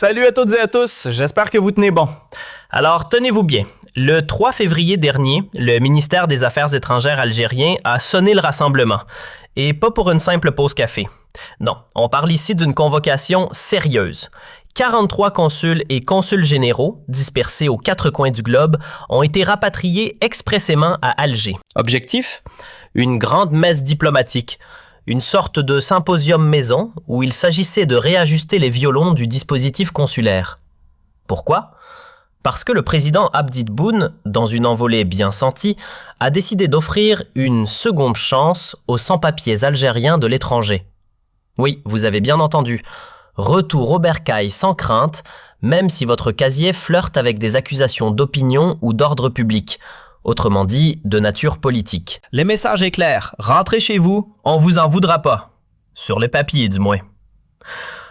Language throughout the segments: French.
Salut à toutes et à tous, j'espère que vous tenez bon. Alors, tenez-vous bien. Le 3 février dernier, le ministère des Affaires étrangères algérien a sonné le rassemblement. Et pas pour une simple pause café. Non, on parle ici d'une convocation sérieuse. 43 consuls et consuls généraux, dispersés aux 4 coins du globe, ont été rapatriés expressément à Alger. Objectif? Une grande messe diplomatique. Une sorte de symposium maison où il s'agissait de réajuster les violons du dispositif consulaire. Pourquoi? Parce que le président Abdi Tebboune, dans une envolée bien sentie, a décidé d'offrir une seconde chance aux sans-papiers algériens de l'étranger. Oui, vous avez bien entendu. Retour au bercail sans crainte, même si votre casier flirte avec des accusations d'opinion ou d'ordre public. Autrement dit, de nature politique. Le message est clair. Rentrez chez vous, on vous en voudra pas. Sur le papier, du moins.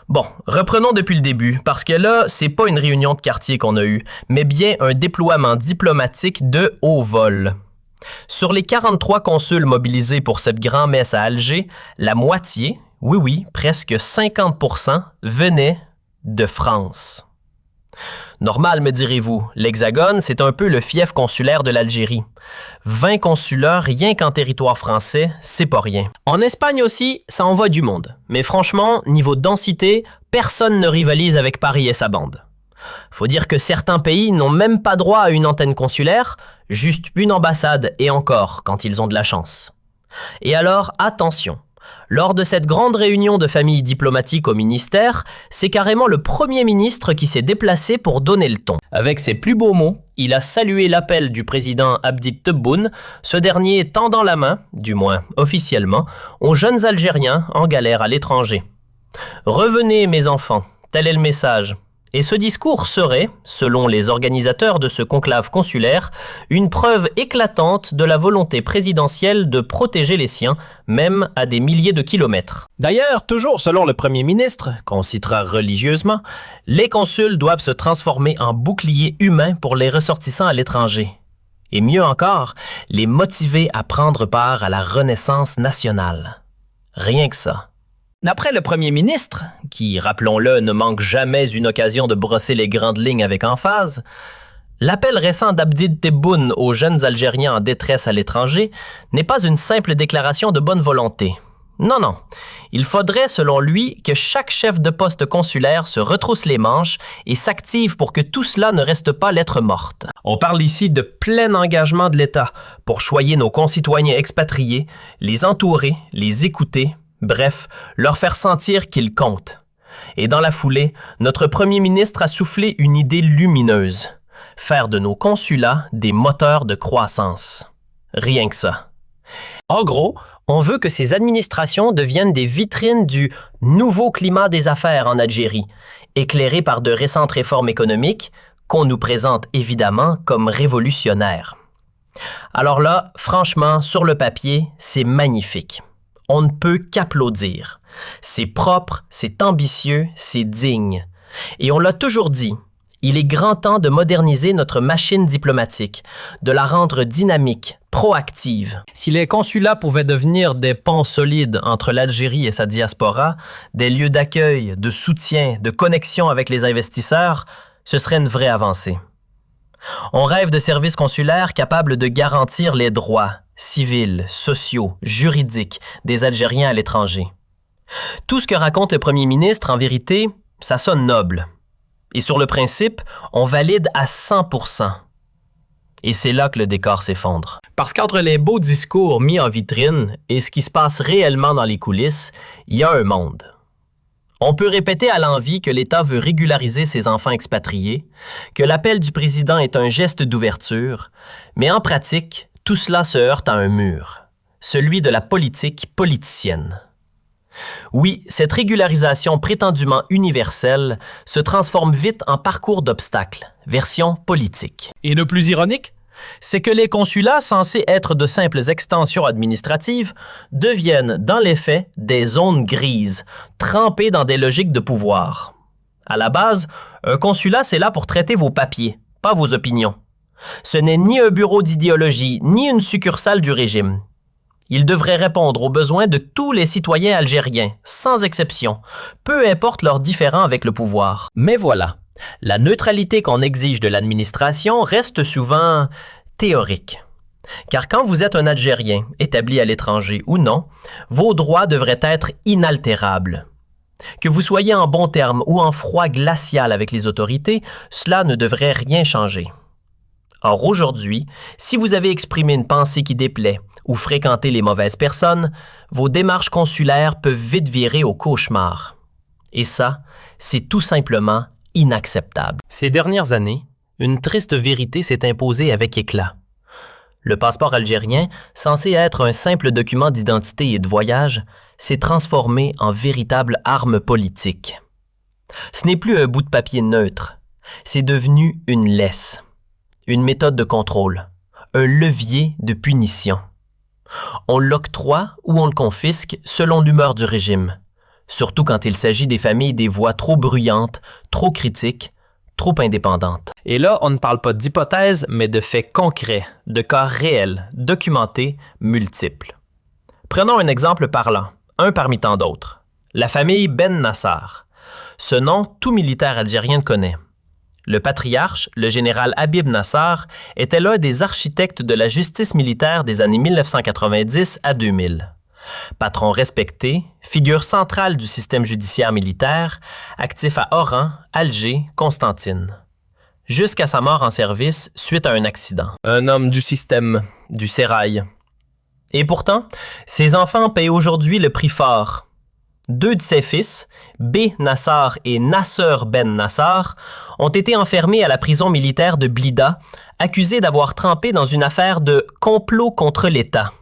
Bon, reprenons depuis le début, parce que là, c'est pas une réunion de quartier qu'on a eue, mais bien un déploiement diplomatique de haut vol. Sur les 43 consuls mobilisés pour cette grand-messe à Alger, la moitié, oui, presque 50%, venaient de France. Normal, me direz-vous, l'Hexagone, c'est un peu le fief consulaire de l'Algérie. 20 consulats rien qu'en territoire français, c'est pas rien. En Espagne aussi, ça envoie du monde. Mais franchement, niveau densité, personne ne rivalise avec Paris et sa bande. Faut dire que certains pays n'ont même pas droit à une antenne consulaire, juste une ambassade et encore, quand ils ont de la chance. Et alors, attention. Lors de cette grande réunion de familles diplomatiques au ministère, c'est carrément le Premier ministre qui s'est déplacé pour donner le ton. Avec ses plus beaux mots, il a salué l'appel du président Abdi Tebboune, ce dernier tendant la main, du moins officiellement, aux jeunes Algériens en galère à l'étranger. « Revenez, mes enfants », tel est le message. Et ce discours serait, selon les organisateurs de ce conclave consulaire, une preuve éclatante de la volonté présidentielle de protéger les siens, même à des milliers de kilomètres. D'ailleurs, toujours selon le Premier ministre, qu'on citera religieusement, les consuls doivent se transformer en boucliers humains pour les ressortissants à l'étranger. Et mieux encore, les motiver à prendre part à la renaissance nationale. Rien que ça. D'après le premier ministre, qui, rappelons-le, ne manque jamais une occasion de brosser les grandes lignes avec emphase, l'appel récent d'Abdi Tebboune aux jeunes Algériens en détresse à l'étranger n'est pas une simple déclaration de bonne volonté. Non. Il faudrait, selon lui, que chaque chef de poste consulaire se retrousse les manches et s'active pour que tout cela ne reste pas lettre morte. On parle ici de plein engagement de l'État pour choyer nos concitoyens expatriés, les entourer, les écouter, bref, leur faire sentir qu'ils comptent. Et dans la foulée, notre premier ministre a soufflé une idée lumineuse. Faire de nos consulats des moteurs de croissance. Rien que ça. En gros, on veut que ces administrations deviennent des vitrines du nouveau climat des affaires en Algérie, éclairées par de récentes réformes économiques qu'on nous présente évidemment comme révolutionnaires. Alors là, franchement, sur le papier, c'est magnifique. On ne peut qu'applaudir. C'est propre, c'est ambitieux, c'est digne. Et on l'a toujours dit, il est grand temps de moderniser notre machine diplomatique, de la rendre dynamique, proactive. Si les consulats pouvaient devenir des ponts solides entre l'Algérie et sa diaspora, des lieux d'accueil, de soutien, de connexion avec les investisseurs, ce serait une vraie avancée. On rêve de services consulaires capables de garantir les droits civils, sociaux, juridiques des Algériens à l'étranger. Tout ce que raconte le premier ministre, en vérité, ça sonne noble. Et sur le principe, on valide à 100%. Et c'est là que le décor s'effondre. Parce qu'entre les beaux discours mis en vitrine et ce qui se passe réellement dans les coulisses, il y a un monde. On peut répéter à l'envi que l'État veut régulariser ses enfants expatriés, que l'appel du président est un geste d'ouverture, mais en pratique, tout cela se heurte à un mur, celui de la politique politicienne. Oui, cette régularisation prétendument universelle se transforme vite en parcours d'obstacles, version politique. Et le plus ironique, c'est que les consulats censés être de simples extensions administratives deviennent, dans les faits, des zones grises, trempées dans des logiques de pouvoir. À la base, un consulat, c'est là pour traiter vos papiers, pas vos opinions. Ce n'est ni un bureau d'idéologie, ni une succursale du régime. Il devrait répondre aux besoins de tous les citoyens algériens, sans exception, peu importe leurs différends avec le pouvoir. Mais voilà, la neutralité qu'on exige de l'administration reste souvent théorique. Car quand vous êtes un Algérien, établi à l'étranger ou non, vos droits devraient être inaltérables. Que vous soyez en bons termes ou en froid glacial avec les autorités, cela ne devrait rien changer. Or aujourd'hui, si vous avez exprimé une pensée qui déplaît ou fréquenté les mauvaises personnes, vos démarches consulaires peuvent vite virer au cauchemar. Et ça, c'est tout simplement inacceptable. Ces dernières années, une triste vérité s'est imposée avec éclat. Le passeport algérien, censé être un simple document d'identité et de voyage, s'est transformé en véritable arme politique. Ce n'est plus un bout de papier neutre, c'est devenu une laisse, une méthode de contrôle, un levier de punition. On l'octroie ou on le confisque selon l'humeur du régime, surtout quand il s'agit des familles des voix trop bruyantes, trop critiques, trop indépendantes. Et là, on ne parle pas d'hypothèses, mais de faits concrets, de cas réels, documentés, multiples. Prenons un exemple parlant, un parmi tant d'autres. La famille Ben Nassar. Ce nom, tout militaire algérien le connaît. Le patriarche, le général Habib Nassar, était l'un des architectes de la justice militaire des années 1990 à 2000. Patron respecté, figure centrale du système judiciaire militaire, actif à Oran, Alger, Constantine. Jusqu'à sa mort en service suite à un accident. Un homme du système, du sérail. Et pourtant, ses enfants paient aujourd'hui le prix fort. 2 de ses fils, B. Nassar et Nasser Ben Nassar, ont été enfermés à la prison militaire de Blida, accusés d'avoir trempé dans une affaire de complot contre l'État.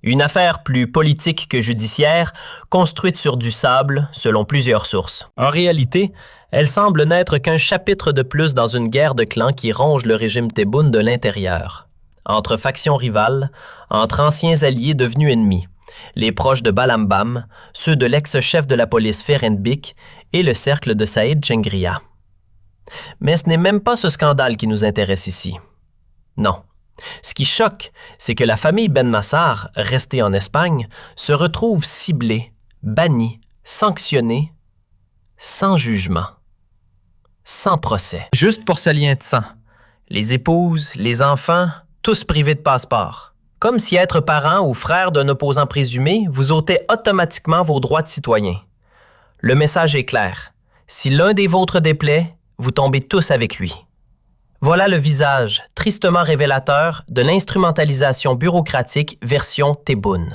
Une affaire plus politique que judiciaire, construite sur du sable, selon plusieurs sources. En réalité, elle semble n'être qu'un chapitre de plus dans une guerre de clans qui ronge le régime Tebboune de l'intérieur. Entre factions rivales, entre anciens alliés devenus ennemis, les proches de Balambam, ceux de l'ex-chef de la police Ferenbik et le cercle de Saïd Chengria. Mais ce n'est même pas ce scandale qui nous intéresse ici. Non. Ce qui choque, c'est que la famille Ben Nassar, restée en Espagne, se retrouve ciblée, bannie, sanctionnée, sans jugement, sans procès. Juste pour ce lien de sang. Les épouses, les enfants, tous privés de passeport. Comme si être parent ou frère d'un opposant présumé vous ôtait automatiquement vos droits de citoyen. Le message est clair. Si l'un des vôtres déplaît, vous tombez tous avec lui. Voilà le visage, tristement révélateur, de l'instrumentalisation bureaucratique version Tebboune.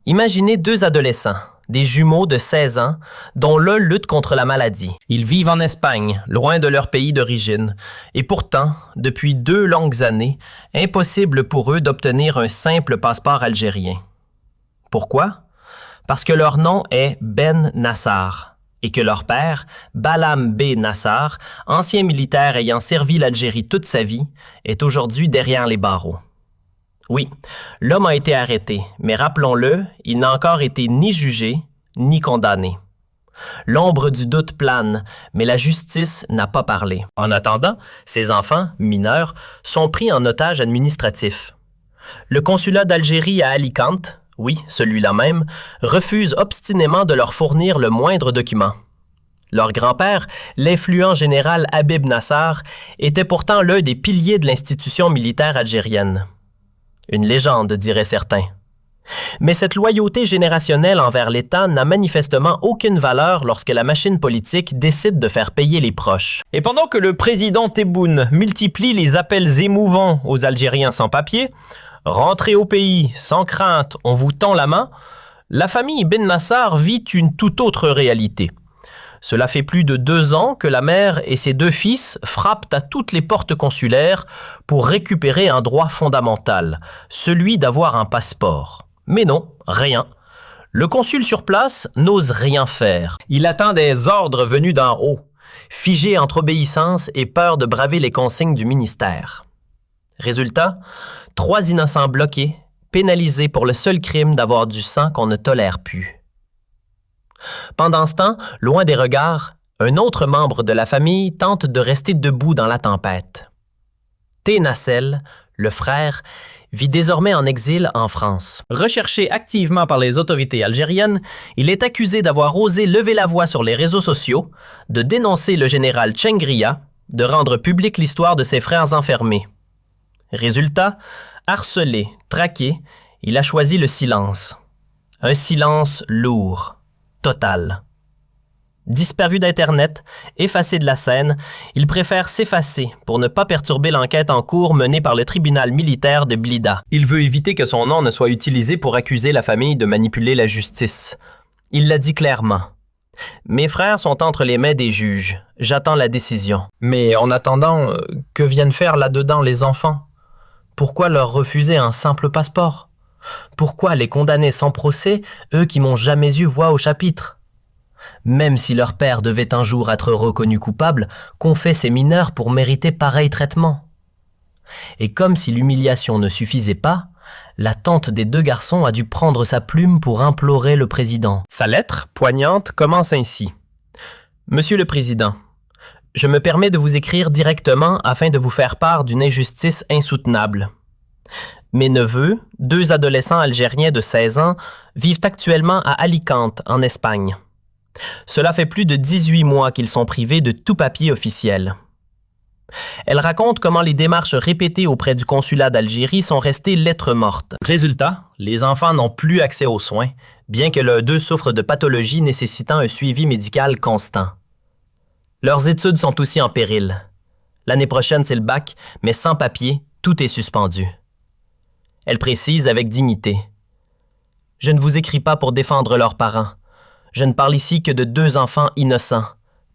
Imaginez 2 adolescents, des jumeaux de 16 ans, dont l'un lutte contre la maladie. Ils vivent en Espagne, loin de leur pays d'origine, et pourtant, depuis 2 longues années, impossible pour eux d'obtenir un simple passeport algérien. Pourquoi? Parce que leur nom est Ben Nassar, et que leur père, Balam B. Nassar, ancien militaire ayant servi l'Algérie toute sa vie, est aujourd'hui derrière les barreaux. Oui, l'homme a été arrêté, mais rappelons-le, il n'a encore été ni jugé, ni condamné. L'ombre du doute plane, mais la justice n'a pas parlé. En attendant, ses enfants, mineurs, sont pris en otage administratif. Le consulat d'Algérie à Alicante, oui, celui-là même, refuse obstinément de leur fournir le moindre document. Leur grand-père, l'influent général Habib Nassar, était pourtant l'un des piliers de l'institution militaire algérienne. Une légende, diraient certains. Mais cette loyauté générationnelle envers l'État n'a manifestement aucune valeur lorsque la machine politique décide de faire payer les proches. Et pendant que le président Tebboune multiplie les appels émouvants aux Algériens sans papier, « Rentrez au pays, sans crainte, on vous tend la main », la famille Ben Nassar vit une toute autre réalité. Cela fait plus de 2 ans que la mère et ses 2 fils frappent à toutes les portes consulaires pour récupérer un droit fondamental, celui d'avoir un passeport. Mais non, rien. Le consul sur place n'ose rien faire. Il attend des ordres venus d'en haut, figé entre obéissance et peur de braver les consignes du ministère. Résultat, 3 innocents bloqués, pénalisés pour le seul crime d'avoir du sang qu'on ne tolère plus. Pendant ce temps, loin des regards, un autre membre de la famille tente de rester debout dans la tempête. Nassel, le frère, vit désormais en exil en France. Recherché activement par les autorités algériennes, il est accusé d'avoir osé lever la voix sur les réseaux sociaux, de dénoncer le général Chengria, de rendre publique l'histoire de ses frères enfermés. Résultat, harcelé, traqué, il a choisi le silence. Un silence lourd, total. Disparu d'Internet, effacé de la scène, il préfère s'effacer pour ne pas perturber l'enquête en cours menée par le tribunal militaire de Blida. Il veut éviter que son nom ne soit utilisé pour accuser la famille de manipuler la justice. Il l'a dit clairement. Mes frères sont entre les mains des juges. J'attends la décision. Mais en attendant, que viennent faire là-dedans les enfants? Pourquoi leur refuser un simple passeport? Pourquoi les condamner sans procès, eux qui n'ont jamais eu voix au chapitre? Même si leur père devait un jour être reconnu coupable, qu'ont fait ces mineurs pour mériter pareil traitement? Et comme si l'humiliation ne suffisait pas, la tante des deux garçons a dû prendre sa plume pour implorer le président. Sa lettre, poignante, commence ainsi. « Monsieur le Président, je me permets de vous écrire directement afin de vous faire part d'une injustice insoutenable. Mes neveux, 2 adolescents algériens de 16 ans, vivent actuellement à Alicante, en Espagne. Cela fait plus de 18 mois qu'ils sont privés de tout papier officiel. » Elle raconte comment les démarches répétées auprès du consulat d'Algérie sont restées lettres mortes. Résultat, les enfants n'ont plus accès aux soins, bien que l'un d'eux souffre de pathologies nécessitant un suivi médical constant. Leurs études sont aussi en péril. L'année prochaine, c'est le bac, mais sans papier, tout est suspendu. Elle précise avec dignité. « Je ne vous écris pas pour défendre leurs parents. Je ne parle ici que de 2 enfants innocents,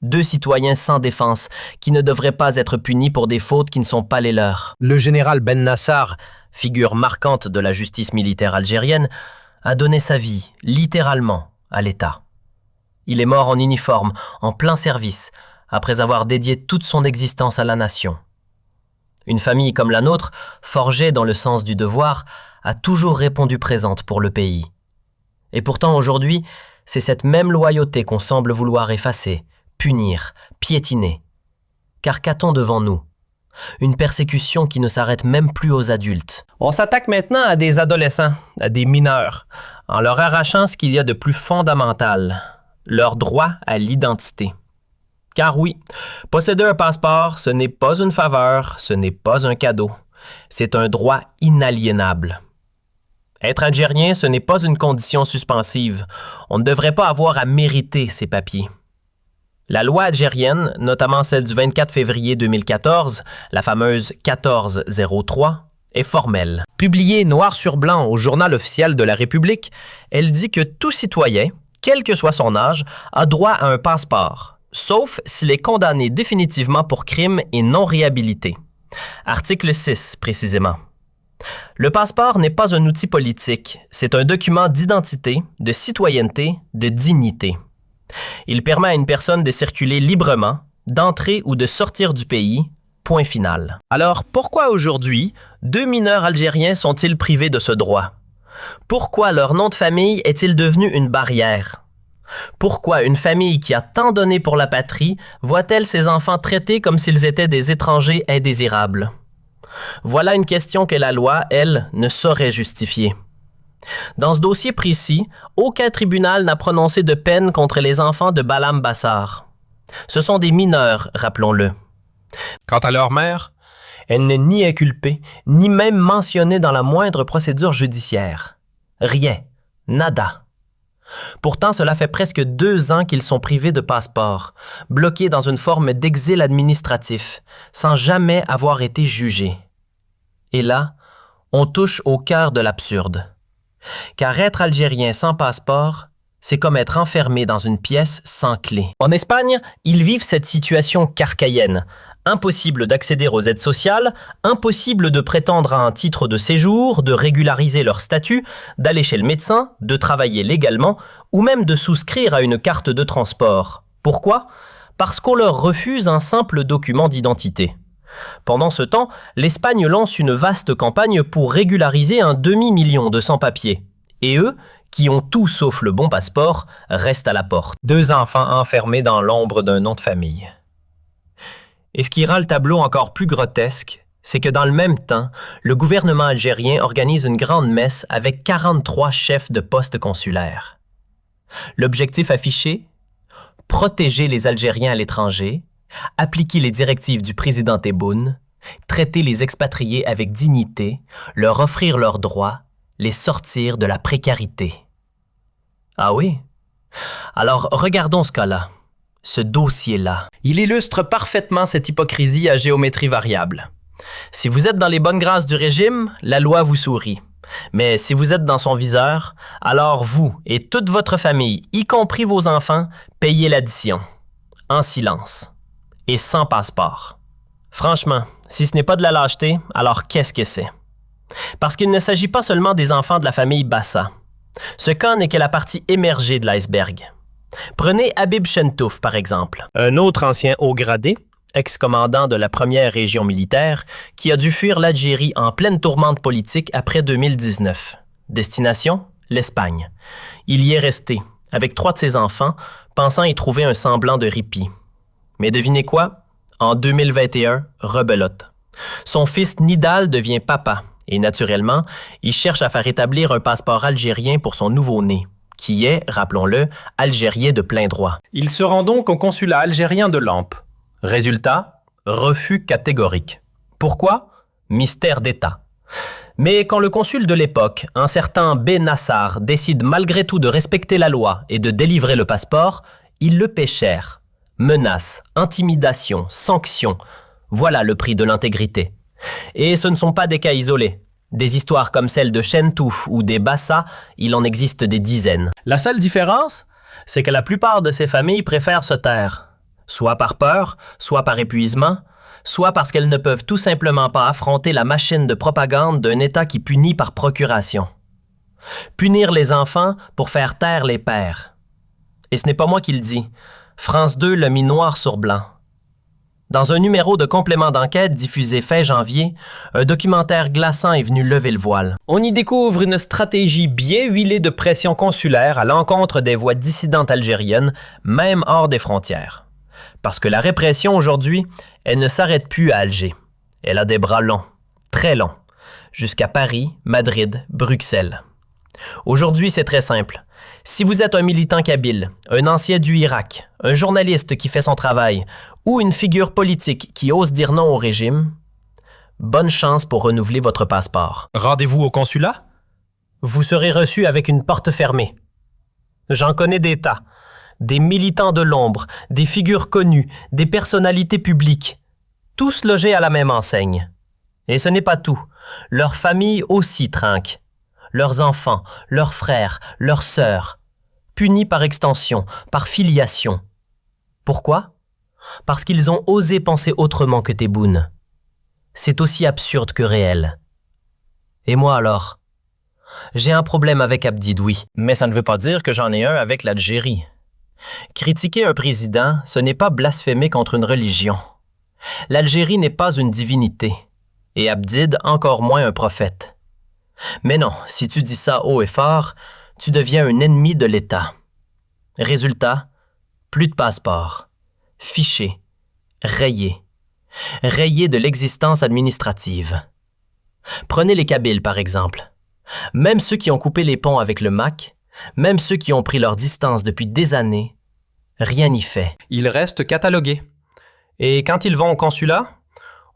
2 citoyens sans défense qui ne devraient pas être punis pour des fautes qui ne sont pas les leurs. » Le général Ben Nassar, figure marquante de la justice militaire algérienne, a donné sa vie, littéralement, à l'État. Il est mort en uniforme, en plein service, après avoir dédié toute son existence à la nation. Une famille comme la nôtre, forgée dans le sens du devoir, a toujours répondu présente pour le pays. Et pourtant aujourd'hui, c'est cette même loyauté qu'on semble vouloir effacer, punir, piétiner. Car qu'a-t-on devant nous? Une persécution qui ne s'arrête même plus aux adultes. On s'attaque maintenant à des adolescents, à des mineurs, en leur arrachant ce qu'il y a de plus fondamental, leur droit à l'identité. Car oui, posséder un passeport, ce n'est pas une faveur, ce n'est pas un cadeau. C'est un droit inaliénable. Être algérien, ce n'est pas une condition suspensive. On ne devrait pas avoir à mériter ces papiers. La loi algérienne, notamment celle du 24 février 2014, la fameuse 1403, est formelle. Publiée noir sur blanc au Journal officiel de la République, elle dit que tout citoyen, quel que soit son âge, a droit à un passeport, sauf s'il est condamné définitivement pour crime et non réhabilité. Article 6, précisément. Le passeport n'est pas un outil politique, c'est un document d'identité, de citoyenneté, de dignité. Il permet à une personne de circuler librement, d'entrer ou de sortir du pays, point final. Alors pourquoi aujourd'hui, 2 mineurs algériens sont-ils privés de ce droit? Pourquoi leur nom de famille est-il devenu une barrière? Pourquoi une famille qui a tant donné pour la patrie voit-elle ses enfants traités comme s'ils étaient des étrangers indésirables? Voilà une question que la loi, elle, ne saurait justifier. Dans ce dossier précis, aucun tribunal n'a prononcé de peine contre les enfants de Balam Bassar. Ce sont des mineurs, rappelons-le. Quant à leur mère, elle n'est ni inculpée, ni même mentionnée dans la moindre procédure judiciaire. Rien, nada. Pourtant, cela fait presque 2 ans qu'ils sont privés de passeport, bloqués dans une forme d'exil administratif, sans jamais avoir été jugés. Et là, on touche au cœur de l'absurde. Car être algérien sans passeport, c'est comme être enfermé dans une pièce sans clé. En Espagne, ils vivent cette situation kafkaïenne. Impossible d'accéder aux aides sociales, impossible de prétendre à un titre de séjour, de régulariser leur statut, d'aller chez le médecin, de travailler légalement ou même de souscrire à une carte de transport. Pourquoi? Parce qu'on leur refuse un simple document d'identité. Pendant ce temps, l'Espagne lance une vaste campagne pour régulariser un demi-million de sans-papiers. Et eux, qui ont tout sauf le bon passeport, restent à la porte. 2 enfants enfermés dans l'ombre d'un nom de famille. Et ce qui rend le tableau encore plus grotesque, c'est que dans le même temps, le gouvernement algérien organise une grande messe avec 43 chefs de poste consulaires. L'objectif affiché? Protéger les Algériens à l'étranger, appliquer les directives du président Tebboune, traiter les expatriés avec dignité, leur offrir leurs droits, les sortir de la précarité. Ah oui? Alors regardons ce cas-là, ce dossier-là. Il illustre parfaitement cette hypocrisie à géométrie variable. Si vous êtes dans les bonnes grâces du régime, la loi vous sourit. Mais si vous êtes dans son viseur, alors vous et toute votre famille, y compris vos enfants, payez l'addition, en silence et sans passeport. Franchement, si ce n'est pas de la lâcheté, alors qu'est-ce que c'est? Parce qu'il ne s'agit pas seulement des enfants de la famille Bassa. Ce cas n'est que la partie émergée de l'iceberg. Prenez Habib Chentouf, par exemple. Un autre ancien haut gradé, ex-commandant de la première région militaire, qui a dû fuir l'Algérie en pleine tourmente politique après 2019. Destination? L'Espagne. Il y est resté, avec 3 de ses enfants, pensant y trouver un semblant de répit. Mais devinez quoi? En 2021, rebelote. Son fils Nidal devient papa, et naturellement, il cherche à faire établir un passeport algérien pour son nouveau-né, qui est, rappelons-le, algérien de plein droit. Il se rend donc au consulat algérien de Lampes. Résultat, refus catégorique. Pourquoi? Mystère d'État. Mais quand le consul de l'époque, un certain B. Nassar, décide malgré tout de respecter la loi et de délivrer le passeport, il le paie cher. Menaces, intimidations, sanctions, voilà le prix de l'intégrité. Et ce ne sont pas des cas isolés. Des histoires comme celle de Chentouf ou des Bassa, il en existe des dizaines. La seule différence, c'est que la plupart de ces familles préfèrent se taire. Soit par peur, soit par épuisement, soit parce qu'elles ne peuvent tout simplement pas affronter la machine de propagande d'un État qui punit par procuration. Punir les enfants pour faire taire les pères. Et ce n'est pas moi qui le dis. France 2 l'a mis noir sur blanc. Dans un numéro de complément d'enquête diffusé fin janvier, un documentaire glaçant est venu lever le voile. On y découvre une stratégie bien huilée de pression consulaire à l'encontre des voix dissidentes algériennes, même hors des frontières. Parce que la répression aujourd'hui, elle ne s'arrête plus à Alger. Elle a des bras longs, très longs, jusqu'à Paris, Madrid, Bruxelles. Aujourd'hui, c'est très simple. Si vous êtes un militant kabyle, un ancien du Irak, un journaliste qui fait son travail ou une figure politique qui ose dire non au régime, bonne chance pour renouveler votre passeport. Rendez-vous au consulat? Vous serez reçu avec une porte fermée. J'en connais des tas. Des militants de l'ombre, des figures connues, des personnalités publiques, tous logés à la même enseigne. Et ce n'est pas tout. Leurs familles aussi trinquent. Leurs enfants, leurs frères, leurs sœurs, punis par extension, par filiation. Pourquoi? Parce qu'ils ont osé penser autrement que Tebboune. C'est aussi absurde que réel. Et moi alors? J'ai un problème avec Abdid, oui, mais ça ne veut pas dire que j'en ai un avec l'Algérie. Critiquer un président, ce n'est pas blasphémer contre une religion. L'Algérie n'est pas une divinité, et Abdid encore moins un prophète. Mais non, si tu dis ça haut et fort, tu deviens un ennemi de l'État. Résultat, plus de passeport, fiché, rayé de l'existence administrative. Prenez les Kabyles, par exemple. Même ceux qui ont coupé les ponts avec le MAC, même ceux qui ont pris leur distance depuis des années, rien n'y fait. Ils restent catalogués. Et quand ils vont au consulat,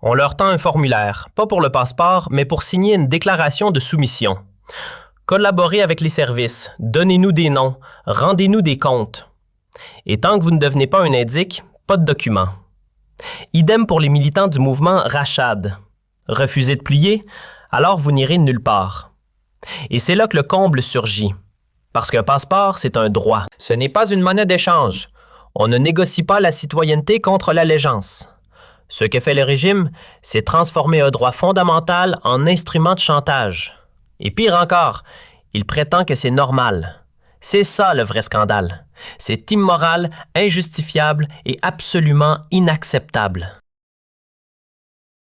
on leur tend un formulaire, pas pour le passeport, mais pour signer une déclaration de soumission. Collaborez avec les services, donnez-nous des noms, rendez-nous des comptes. Et tant que vous ne devenez pas un indique, pas de document. Idem pour les militants du mouvement Rachad. Refusez de plier, alors vous n'irez nulle part. Et c'est là que le comble surgit. Parce qu'un passeport, c'est un droit. Ce n'est pas une monnaie d'échange. On ne négocie pas la citoyenneté contre l'allégeance. Ce que fait le régime, c'est transformer un droit fondamental en instrument de chantage. Et pire encore, il prétend que c'est normal. C'est ça le vrai scandale. C'est immoral, injustifiable et absolument inacceptable.